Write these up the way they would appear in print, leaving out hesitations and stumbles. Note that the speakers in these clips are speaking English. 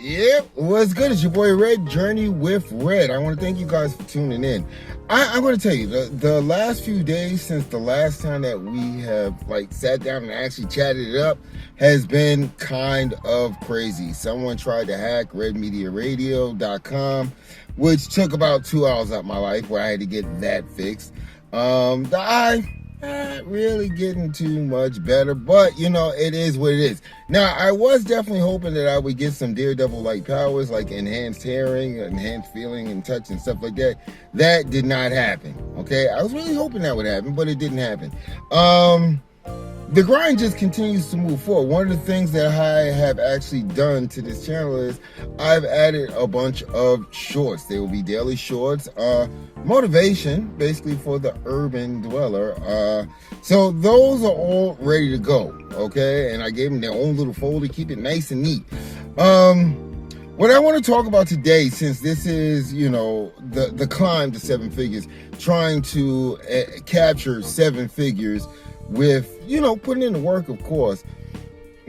Yep, what's good? It's your boy Red, Journey with Red. I want to thank you guys for tuning in. I'm going to tell you, the last few days since the last time that we have sat down and actually chatted it up has been kind of crazy. Someone tried to hack redmediaradio.com, which took about 2 hours out of my life where I had to get that fixed. Not really getting too much better, but it is what it is. Now, I was definitely hoping that I would get some Daredevil-like powers, like enhanced hearing, enhanced feeling and touch and stuff like that. That did not happen, okay? I was really hoping that would happen, but it didn't happen. The grind just continues to move forward. One of the things that I have actually done to this channel is I've added a bunch of shorts. They will be daily shorts, motivation, basically for the urban dweller. So those are all ready to go, okay? And I gave them their own little folder, keep it nice and neat. What I want to talk about today, since this is, the climb to seven figures, trying to capture seven figures with, putting in the work, of course.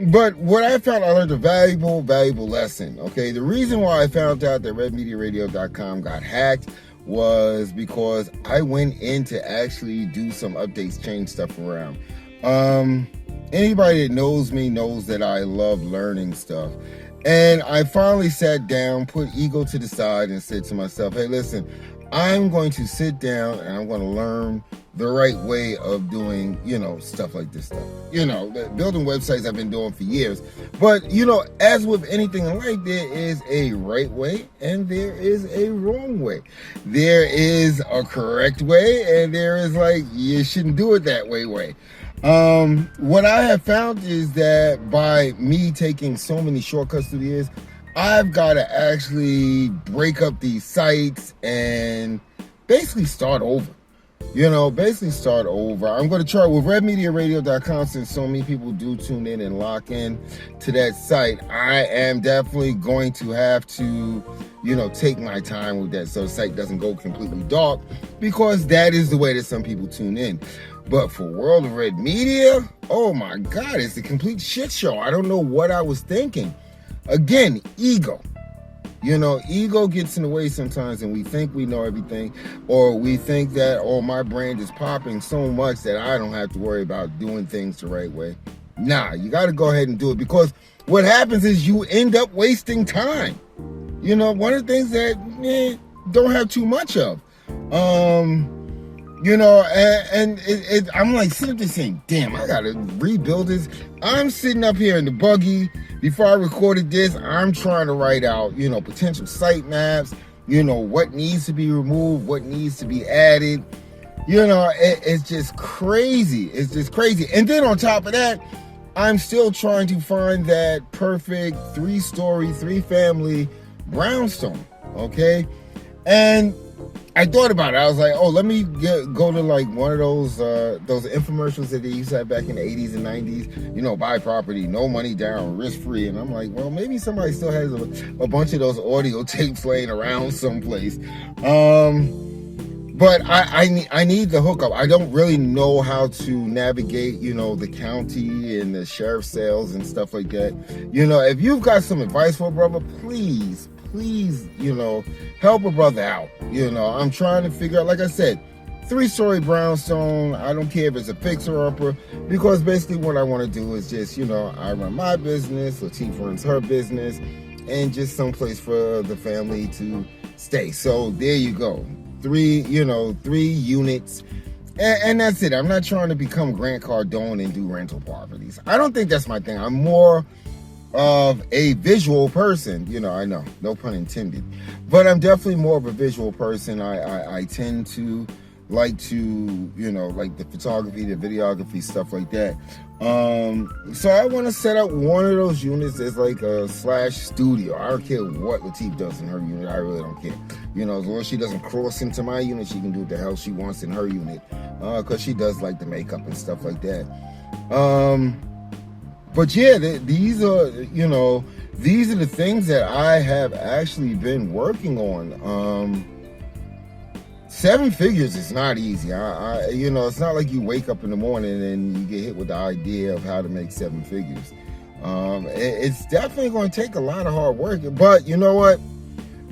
But what I found, I learned a valuable lesson, okay? The reason why I found out that redmediaradio.com got hacked was because I went in to actually do some updates, change stuff around. Anybody that knows me knows that I love learning stuff. And I finally sat down, put ego to the side and said to myself, hey, listen, I'm going to sit down and I'm going to learn the right way of doing, stuff like this stuff. Building websites I've been doing for years. But, as with anything in life, there is a right way and there is a wrong way. There is a correct way and there is you shouldn't do it that way. What I have found is that by me taking so many shortcuts through the years, I've got to actually break up these sites and basically start over. Start over. I'm going to try with redmediaradio.com, since so many people do tune in and lock in to that site. I am definitely going to have to, take my time with that so the site doesn't go completely dark, because that is the way that some people tune in. But for World of Red Media, oh my God, it's a complete shit show. I don't know what I was thinking. Again, ego. Ego gets in the way sometimes, and we think we know everything, or we think that, my brand is popping so much that I don't have to worry about doing things the right way. Nah, you got to go ahead and do it, because what happens is you end up wasting time. One of the things that don't have too much of. I'm sitting there saying, damn, I gotta rebuild this. I'm sitting up here in the buggy. Before I recorded this, I'm trying to write out, potential site maps, what needs to be removed, what needs to be added. It's just crazy. It's just crazy. And then on top of that, I'm still trying to find that perfect 3-story, 3-family brownstone, okay? And I thought about it. I was like, let me go to one of those infomercials that they used to have back in the 80s and 90s, buy property, no money down, risk-free. And I'm like, well, maybe somebody still has a bunch of those audio tapes laying around someplace. But I need the hookup. I don't really know how to navigate, the county and the sheriff's sales and stuff like that. If you've got some advice for a brother, please, help a brother out. I'm trying to figure out, like I said, 3-story brownstone. I don't care if it's a fixer-upper, because basically what I want to do is just, I run my business, Latif runs her business, and just someplace for the family to stay. So there you go. 3 units. And that's it. I'm not trying to become Grant Cardone and do rental properties. I don't think that's my thing. I'm more of a visual person. I know, no pun intended, but I'm definitely more of a visual person. I tend to like the photography, the videography, stuff like that. So I want to set up one of those units as a / studio. I don't care what Latif does in her unit. I really don't care. As long as she doesn't cross into my unit, she can do what the hell she wants in her unit. Cause she does like the makeup and stuff like that. But yeah, these are the things that I have actually been working on. 7 figures is not easy. It's not like you wake up in the morning and you get hit with the idea of how to make 7 figures. It's definitely going to take a lot of hard work, but you know what?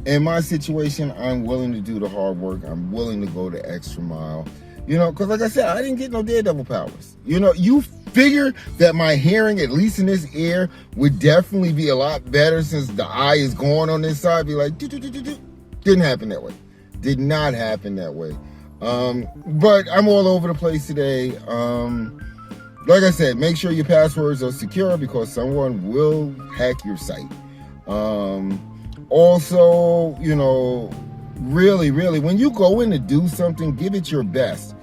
In my situation, I'm willing to do the hard work. I'm willing to go the extra mile. Because like I said, I didn't get no daredevil powers. You figure that my hearing, at least in this ear, would definitely be a lot better since the eye is going on this side. Be like, didn't happen that way. Did not happen that way. But I'm all over the place today. Like I said, make sure your passwords are secure because someone will hack your site. Also, really, when you go in to do something, give it your best.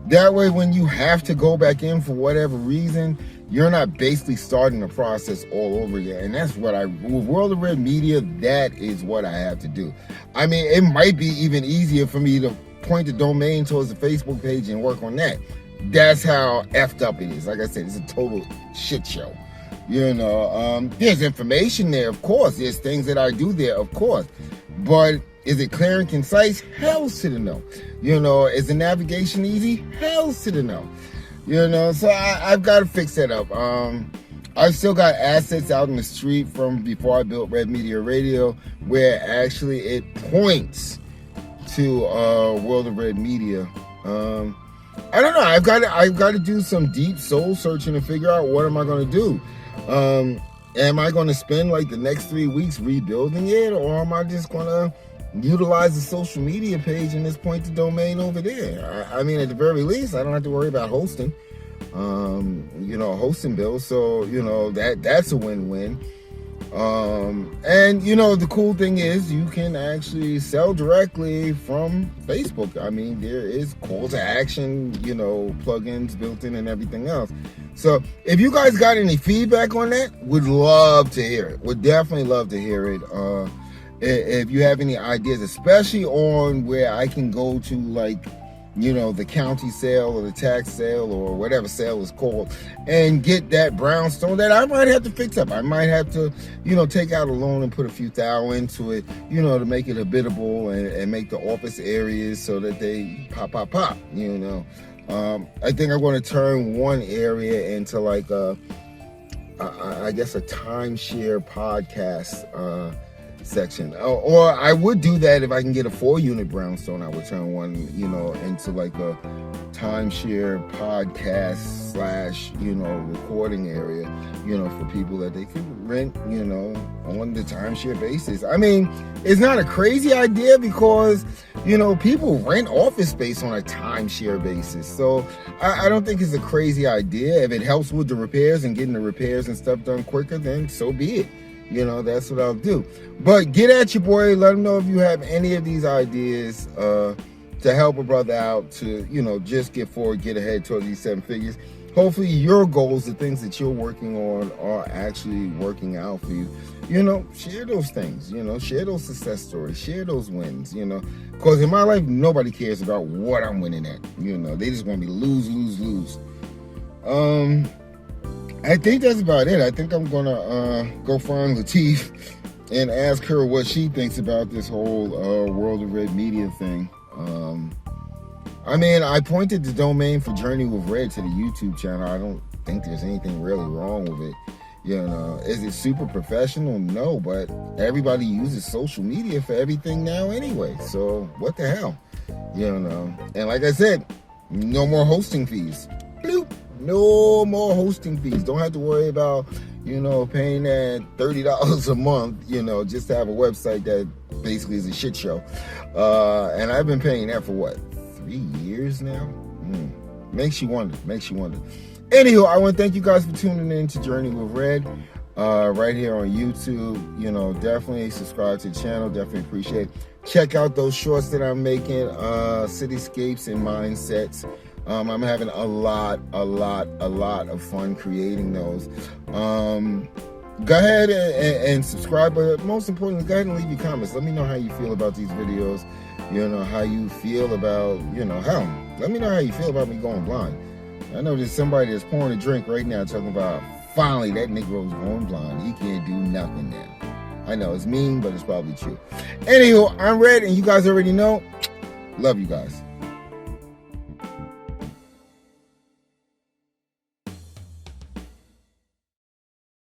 That way, when you have to go back in for whatever reason, you're not basically starting the process all over again. And that's what with World of Red Media, that is what I have to do. I mean, it might be even easier for me to point the domain towards the Facebook page and work on that. That's how effed up it is. Like I said, it's a total shit show. There's information there, of course. There's things that I do there, of course. But is it clear and concise? Hell's to the no. Is the navigation easy? Hell's to the no. So I've got to fix that up. I've still got assets out in the street from before I built Red Media Radio, where actually it points to World of Red Media. I don't know. I've got to do some deep soul searching to figure out what am I going to do. Am I going to spend like the next 3 weeks rebuilding it, or am I just going to utilize the social media page and just point the domain over there? I mean, at the very least, I don't have to worry about hosting, hosting bills. So, that's a win-win. And the cool thing is you can actually sell directly from Facebook. I mean, there is call to action, plugins built in and everything else. So if you guys got any feedback on that, would love to hear it. Would definitely love to hear it. If you have any ideas, especially on where I can go to, like, the county sale or the tax sale or whatever sale is called, and get that brownstone that I might have to fix up. I might have to, take out a loan and put a few thou into it, to make it habitable and make the office areas so that they pop. I think I'm going to turn one area into like a timeshare podcast section, or I would do that if I can get a 4-unit brownstone. I would turn one, into like a timeshare podcast / recording area, for people that they can rent, on the timeshare basis. I mean, it's not a crazy idea because, people rent office space on a timeshare basis. So I don't think it's a crazy idea. If it helps with the repairs and getting the repairs and stuff done quicker, then so be it. That's what I'll do. But get at your boy. Let him know if you have any of these ideas to help a brother out to, just get forward, get ahead toward these 7 figures. Hopefully your goals, the things that you're working on, are actually working out for you. Share those things, share those success stories, share those wins, because in my life, nobody cares about what I'm winning at. They just want me to lose. I think that's about it. I think I'm gonna go find Latif and ask her what she thinks about this whole World of Red Media thing. I mean, I pointed the domain for Journey with Red to the YouTube channel. I don't think there's anything really wrong with it. Is it super professional? No, but everybody uses social media for everything now anyway. So what the hell? And like I said, no more hosting fees. Bloop. No more hosting fees. Don't have to worry about, paying that $30 a month, just to have a website that basically is a shit show. And I've been paying that for what, 3 years now? Makes you wonder. Anywho, I want to thank you guys for tuning in to Journey with Red, right here on YouTube. Definitely subscribe to the channel. Definitely appreciate it. Check out those shorts that I'm making, cityscapes and mindsets. I'm having a lot of fun creating those. Go ahead and subscribe, but most importantly, go ahead and leave your comments. Let me know how you feel about these videos. How you feel about, let me know how you feel about me going blind. I know there's somebody that's pouring a drink right now talking about, finally, that Negro's going blind. He can't do nothing now. I know, it's mean, but it's probably true. Anywho, I'm Red, and you guys already know. Love you guys.